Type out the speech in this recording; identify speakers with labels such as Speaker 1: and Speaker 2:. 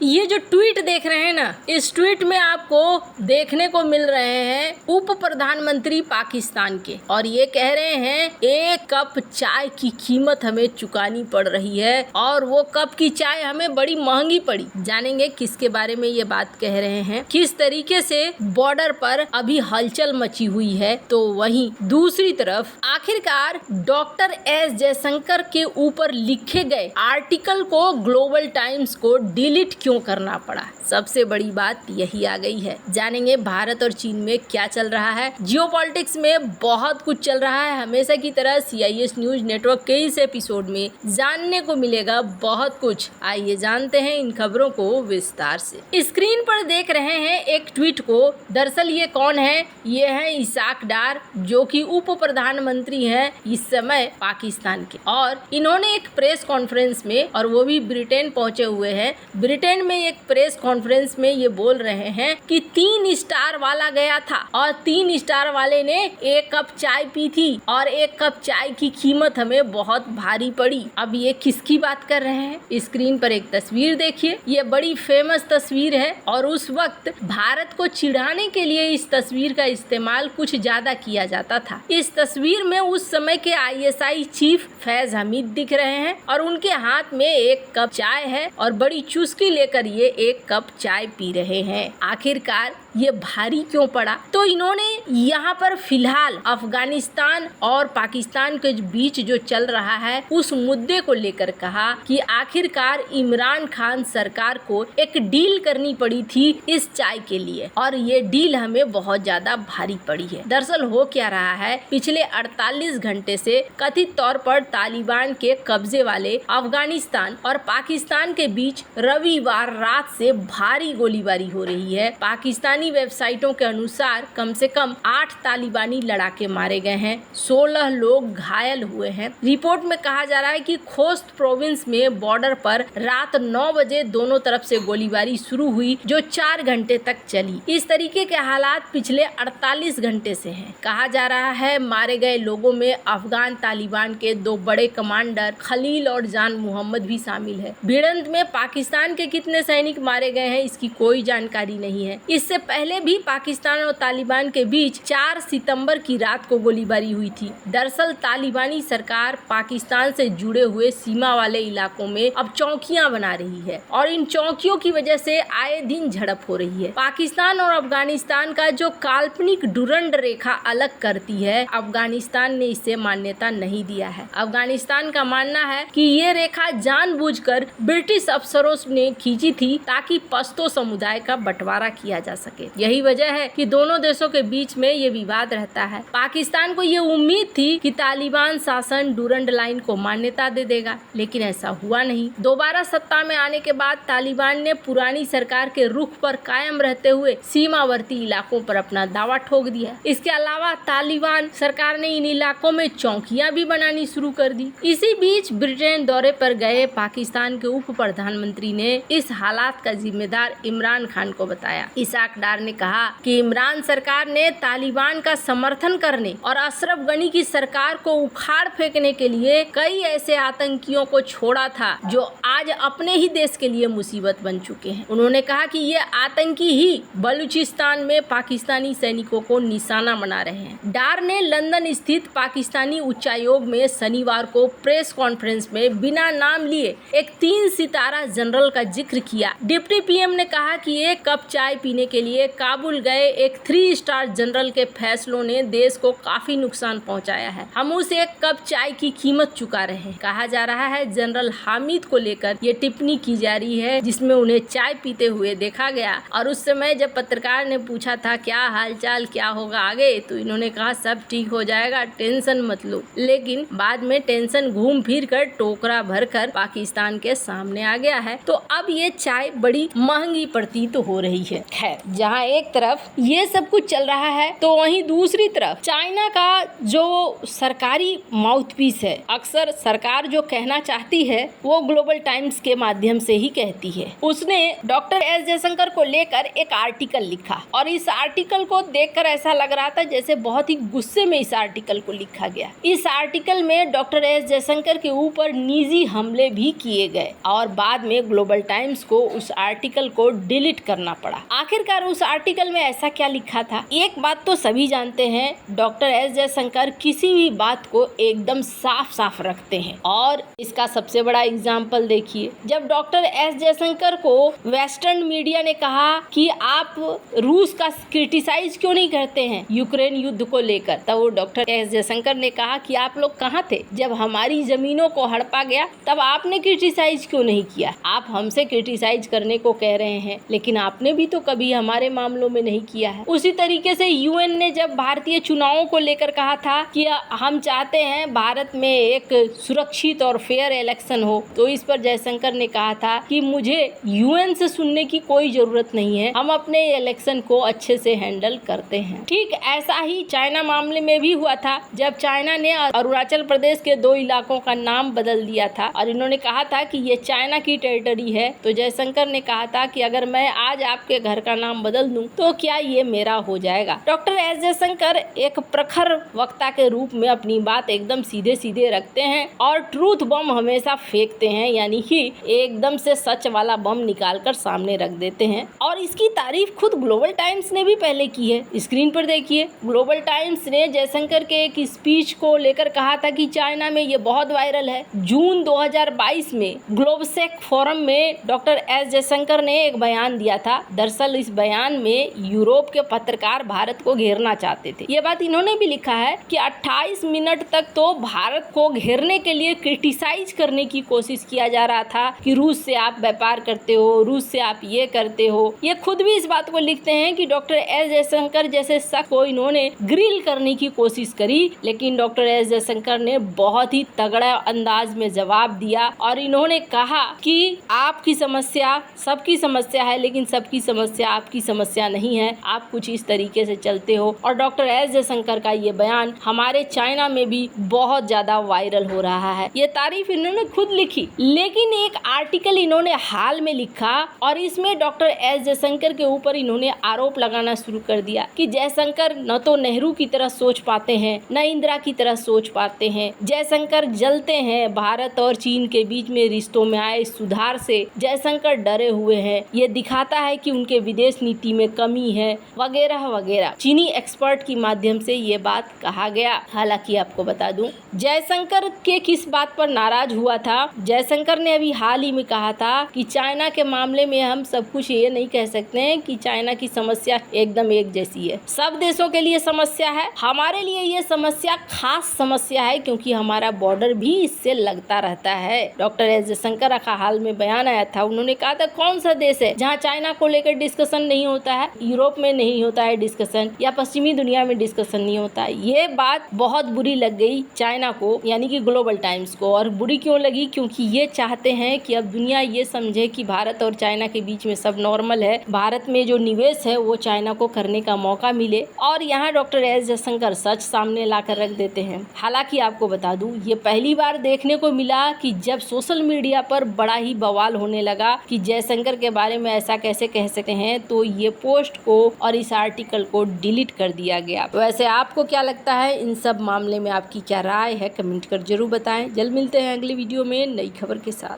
Speaker 1: ये जो ट्वीट देख रहे हैं ना, इस ट्वीट में आपको देखने को मिल रहे हैं उप प्रधानमंत्री पाकिस्तान के, और ये कह रहे हैं 1 कप चाय की कीमत हमें चुकानी पड़ रही है और वो कप की चाय हमें बड़ी महंगी पड़ी। जानेंगे किसके बारे में ये बात कह रहे हैं, किस तरीके से बॉर्डर पर अभी हलचल मची हुई है। तो वहीं दूसरी तरफ आखिरकार डॉक्टर एस जयशंकर के ऊपर लिखे गए आर्टिकल को ग्लोबल टाइम्स को डिलीट क्यों करना पड़ा, सबसे बड़ी बात यही आ गई है। जानेंगे भारत और चीन में क्या चल रहा है। जियोपॉलिटिक्स में बहुत कुछ चल रहा है, हमेशा की तरह CIS न्यूज नेटवर्क के इस एपिसोड में जानने को मिलेगा बहुत कुछ। आइए जानते हैं इन खबरों को विस्तार से। स्क्रीन पर देख रहे हैं एक ट्वीट को। दरअसल ये कौन है? ये है इसाक डार, जो कि उप प्रधानमंत्री हैं इस समय पाकिस्तान के, और इन्होंने एक प्रेस कॉन्फ्रेंस में, और वो भी ब्रिटेन पहुंचे हुए हैं, ब्रिटेन में एक प्रेस कॉन्फ्रेंस में ये बोल रहे हैं कि 3 स्टार वाला गया था और 3 स्टार वाले ने 1 कप चाय पी थी और 1 कप चाय की कीमत हमें बहुत भारी पड़ी। अब ये किसकी बात कर रहे हैं? स्क्रीन पर एक तस्वीर देखिए, ये बड़ी फेमस तस्वीर है और उस वक्त भारत को चिढ़ाने के लिए इस तस्वीर का इस्तेमाल कुछ ज्यादा किया जाता था। इस तस्वीर में उस समय के ISI चीफ फैज हमीद दिख रहे हैं और उनके हाथ में 1 कप चाय है और बड़ी चुस्की लेकर ये 1 कप चाय पी रहे हैं। आखिरकार ये भारी क्यों पड़ा? तो इन्होंने यहाँ पर फिलहाल अफगानिस्तान और पाकिस्तान के बीच जो चल रहा है उस मुद्दे को लेकर कहा कि आखिरकार इमरान खान सरकार को एक डील करनी पड़ी थी इस चाय के लिए, और ये डील हमें बहुत ज्यादा भारी पड़ी है। दरअसल हो क्या रहा है, पिछले 48 घंटे से कथित तौर पर तालिबान के कब्जे वाले अफगानिस्तान और पाकिस्तान के बीच रविवार रात से भारी गोलीबारी हो रही है। पाकिस्तानी वेबसाइटों के अनुसार कम से कम 8 तालिबानी लड़ाके मारे गए हैं, 16 लोग घायल हुए हैं। रिपोर्ट में कहा जा रहा है कि खोस्त प्रोविंस में बॉर्डर पर रात 9 बजे दोनों तरफ से गोलीबारी शुरू हुई, जो 4 घंटे तक चली। इस तरीके के हालात पिछले 48 घंटे से हैं। कहा जा रहा है मारे गए लोगों में अफगान तालिबान के 2 बड़े कमांडर खलील और जान मोहम्मद भी शामिल है। भिड़ंत में पाकिस्तान के कितने सैनिक मारे गए हैं इसकी कोई जानकारी नहीं है। इससे पहले भी पाकिस्तान और तालिबान के बीच 4 सितंबर की रात को गोलीबारी हुई थी। दरअसल तालिबानी सरकार पाकिस्तान से जुड़े हुए सीमा वाले इलाकों में अब चौकियां बना रही है और इन चौकियों की वजह से आए दिन झड़प हो रही है। पाकिस्तान और अफगानिस्तान का जो काल्पनिक डुरंड रेखा अलग करती है, अफगानिस्तान ने इसे मान्यता नहीं दिया है। अफगानिस्तान का मानना है कि ये रेखा जानबूझकर ब्रिटिश अफसरों ने खींची थी ताकि पश्तो समुदाय का बंटवारा किया जा सके। यही वजह है कि दोनों देशों के बीच में ये विवाद रहता है। पाकिस्तान को ये उम्मीद थी कि तालिबान शासन डुरंड लाइन को मान्यता दे देगा, लेकिन ऐसा हुआ नहीं। दोबारा सत्ता में आने के बाद तालिबान ने पुरानी सरकार के रुख पर कायम रहते हुए सीमावर्ती इलाकों पर अपना दावा ठोक दिया। इसके अलावा तालिबान सरकार ने इन इलाकों में चौकियां भी बनानी शुरू कर दी। इसी बीच ब्रिटेन दौरे पर गए पाकिस्तान के उप प्रधानमंत्री ने इस हालात का जिम्मेदार इमरान खान को बताया। इसाक डार ने कहा कि इमरान सरकार ने तालिबान का समर्थन करने और अशरफ गनी की सरकार को उखाड़ फेंकने के लिए कई ऐसे आतंकियों को छोड़ा था जो आज अपने ही देश के लिए मुसीबत बन चुके हैं। उन्होंने कहा कि ये आतंकी ही बलूचिस्तान में पाकिस्तानी सैनिकों को निशाना बना रहे हैं। डार ने लंदन स्थित पाकिस्तानी उच्चायोग में शनिवार को प्रेस कॉन्फ्रेंस में बिना नाम लिए एक 3 सितारा जनरल का जिक्र किया। डिप्टी PM ने कहा कि 1 कप चाय पीने के लिए काबुल गए एक 3 स्टार जनरल के फैसलों ने देश को काफी नुकसान पहुंचाया है। हम उस 1 कप चाय की कीमत चुका रहे हैं। कहा जा रहा है जनरल हामिद को लेकर ये टिप्पणी की जा रही है, जिसमें उन्हें चाय पीते हुए देखा गया और उस समय जब पत्रकार ने पूछा था क्या हालचाल, क्या होगा आगे, तो इन्होंने कहा सब ठीक हो जाएगा, टेंशन मत लो। लेकिन बाद में टेंशन घूम फिर कर टोकरा भरकर पाकिस्तान के सामने आ गया है। तो अब ये चाय बड़ी महंगी प्रतीत हो रही है। खैर, जहां एक तरफ ये सब कुछ चल रहा है तो वहीं दूसरी तरफ चाइना का जो सरकारी माउथपीस है, अक्सर सरकार जो कहना चाहती है वो ग्लोबल टाइम्स के माध्यम से ही कहती है। उसने डॉक्टर एस जयशंकर को लेकर एक आर्टिकल लिखा और इस आर्टिकल को देखकर ऐसा लग रहा था जैसे बहुत ही गुस्से में इस आर्टिकल को लिखा गया। इस आर्टिकल में डॉक्टर एस जयशंकर के ऊपर निजी हमले भी किए गए और बाद में ग्लोबल टाइम्स को उस आर्टिकल को डिलीट करना पड़ा। आखिरकार उस आर्टिकल में ऐसा क्या लिखा था? एक बात तो सभी जानते हैं, डॉक्टर एस जयशंकर किसी भी बात को एकदम साफ साफ रखते हैं और इसका सबसे बड़ा एग्जाम्पल देखिए, जब डॉक्टर एस जयशंकर को वेस्टर्न मीडिया ने कहा कि आप रूस का क्रिटिसाइज क्यों नहीं करते हैं यूक्रेन युद्ध को लेकर, तब वो डॉक्टर एस जयशंकर ने कहा कि आप लोग कहाँ थे जब हमारी जमीनों को हड़पा गया, तब आपने क्रिटिसाइज क्यों नहीं किया? आप हमसे क्रिटिसाइज करने को कह रहे हैं लेकिन आपने भी तो कभी हमारे मामलों में नहीं किया है। उसी तरीके से यूएन ने जब भारतीय चुनावों को लेकर कहा था कि हम चाहते हैं भारत में एक सुरक्षित और फेयर इलेक्शन हो, तो इस पर जयशंकर ने कहा था कि मुझे यूएन से सुनने की कोई जरूरत नहीं है, हम अपने इलेक्शन को अच्छे से हैंडल करते हैं। ठीक ऐसा ही चाइना मामले में भी हुआ था, जब चाइना ने अरुणाचल प्रदेश के 2 इलाकों का नाम बदल दिया था और इन्होंने कहा था कि ये चाइना की टेरिटरी है, तो जयशंकर ने कहा था कि अगर मैं आज आपके घर का नाम बदल दूं तो क्या ये मेरा हो जाएगा? डॉक्टर एस जयशंकर एक प्रखर वक्ता के रूप में अपनी बात एकदम सीधे सीधे रखते हैं और ट्रूथ बम हमेशा फेंकते हैं, यानी कि एकदम से सच वाला बम निकाल कर सामने रख देते हैं। और इसकी तारीफ खुद ग्लोबल टाइम्स ने भी पहले की है। स्क्रीन पर देखिए, ग्लोबल टाइम्स ने जयशंकर के एक स्पीच को लेकर कहा था कि चाइना में ये बहुत वायरल है। जून 2022 में ग्लोबसेक फोरम में डॉक्टर एस जयशंकर ने एक बयान दिया था। दरअसल इस बयान में यूरोप के पत्रकार भारत को घेरना चाहते थे। ये बात इन्होंने भी लिखा है कि 28 मिनट तक तो भारत को घेरने के लिए क्रिटिसाइज करने की कोशिश किया जा रहा था कि रूस से आप व्यापार करते हो, रूस से आप ये करते हो। ये खुद भी इस बात को लिखते हैं कि डॉक्टर एस जयशंकर जैसे शख्स को इन्होंने ग्रिल करने की कोशिश करी, लेकिन डॉक्टर एस जयशंकर ने बहुत ही तगड़ा अंदाज में जवाब दिया और इन्होंने कहा कि आपकी समस्या सबकी समस्या है, लेकिन सबकी समस्या आपकी समस्या नहीं है, आप कुछ इस तरीके से चलते हो। और डॉक्टर एस जयशंकर का ये बयान हमारे चाइना में भी बहुत ज्यादा वायरल हो रहा है। ये तारीफ इन्होंने खुद लिखी, लेकिन एक आर्टिकल इन्होंने हाल में लिखा और इसमें डॉक्टर एस जयशंकर के ऊपर इन्होंने आरोप लगाना शुरू कर दिया कि जयशंकर न तो नेहरू की तरह सोच पाते हैं, न इंदिरा की तरह सोच पाते हैं। जयशंकर जलते हैं भारत और चीन के बीच में रिश्तों में आए सुधार से। जयशंकर डरे हुए हैं, ये दिखाता है कि उनके विदेश नीति में कमी है, वगैरह वगैरह। चीनी एक्सपर्ट की माध्यम से ये बात कहा गया। हालांकि आपको बता दूं, जयशंकर के किस बात पर नाराज हुआ था। जयशंकर ने अभी हाल ही में कहा था कि चाइना के मामले में हम सब कुछ ये नहीं कह सकते हैं कि चाइना की समस्या एकदम एक जैसी है। सब देशों के लिए समस्या है, हमारे लिए ये समस्या खास समस्या है क्योंकि हमारा बॉर्डर भी इससे लगता रहता है। डॉक्टर एस जयशंकर का हाल में बयान आया था, उन्होंने कहा था कौन सा देश है जहाँ चाइना को लेकर डिस्कशन नहीं होता है? यूरोप में नहीं होता है डिस्कशन, या पश्चिमी दुनिया में डिस्कशन नहीं होता है। ये बात बहुत बुरी लग गई चाइना को, यानी कि ग्लोबल टाइम्स को। और बुरी क्यों लगी? क्योंकि ये चाहते हैं कि अब दुनिया ये समझे कि भारत और चाइना के बीच में सब नॉर्मल है, भारत में जो निवेश है वो चाइना को करने का मौका मिले। और यहाँ डॉक्टर एस जयशंकर सच सामने लाकर रख देते हैं। हालांकि आपको बता दूं, ये पहली बार देखने को मिला कि जब सोशल मीडिया पर बड़ा ही बवाल होने लगा कि जयशंकर के बारे में ऐसा कैसे कह सकते हैं, तो ये पोस्ट को और इस आर्टिकल को डिलीट कर दिया गया। वैसे आपको क्या लगता है इन सब मामले में? आपकी क्या राय है? कमेंट कर जरूर बताएं। जल्द मिलते हैं अगली वीडियो में नई खबर के साथ।